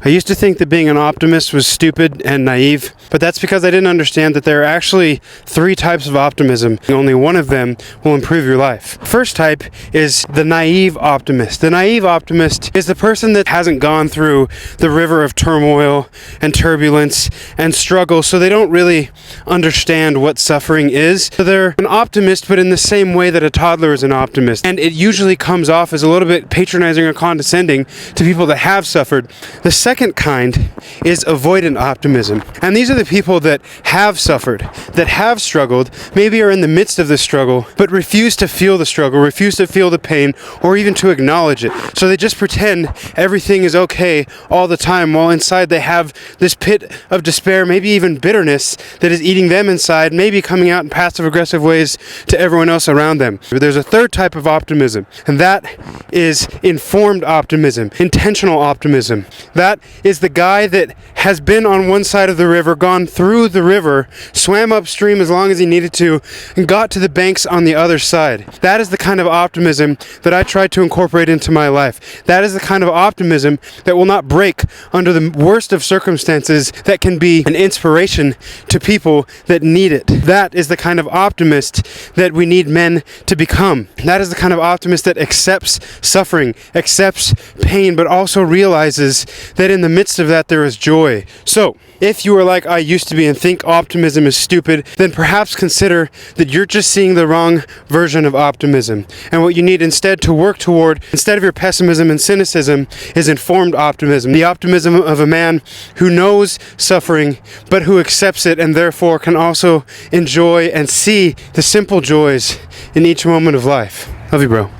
I used to think that being an optimist was stupid and naive, but that's because I didn't understand that there are actually 3 types of optimism. Only one of them will improve your life. First type is the naive optimist. The naive optimist is the person that hasn't gone through the river of turmoil and turbulence and struggle, so they don't really understand what suffering is. So they're an optimist, but in the same way that a toddler is an optimist. And it usually comes off as a little bit patronizing or condescending to people that have suffered. The second kind is avoidant optimism. And these are the people that have suffered, that have struggled, maybe are in the midst of the struggle, but refuse to feel the struggle, refuse to feel the pain, or even to acknowledge it. So they just pretend everything is okay all the time, while inside they have this pit of despair, maybe even bitterness that is eating them inside, maybe coming out in passive-aggressive ways to everyone else around them. But there's a third type of optimism, and that is informed optimism, intentional optimism. That is the guy that has been on one side of the river, gone through the river, swam upstream as long as he needed to, and got to the banks on the other side. That is the kind of optimism that I try to incorporate into my life. That is the kind of optimism that will not break under the worst of circumstances, that can be an inspiration to people that need it. That is the kind of optimist that we need men to become. That is the kind of optimist that accepts suffering, accepts pain, but also realizes that in the midst of that there is joy. So, if you are like I used to be and think optimism is stupid, then perhaps consider that you're just seeing the wrong version of optimism. And what you need instead to work toward, instead of your pessimism and cynicism, is informed optimism. The optimism of a man who knows suffering, but who accepts it and therefore can also enjoy and see the simple joys in each moment of life. Love you, bro.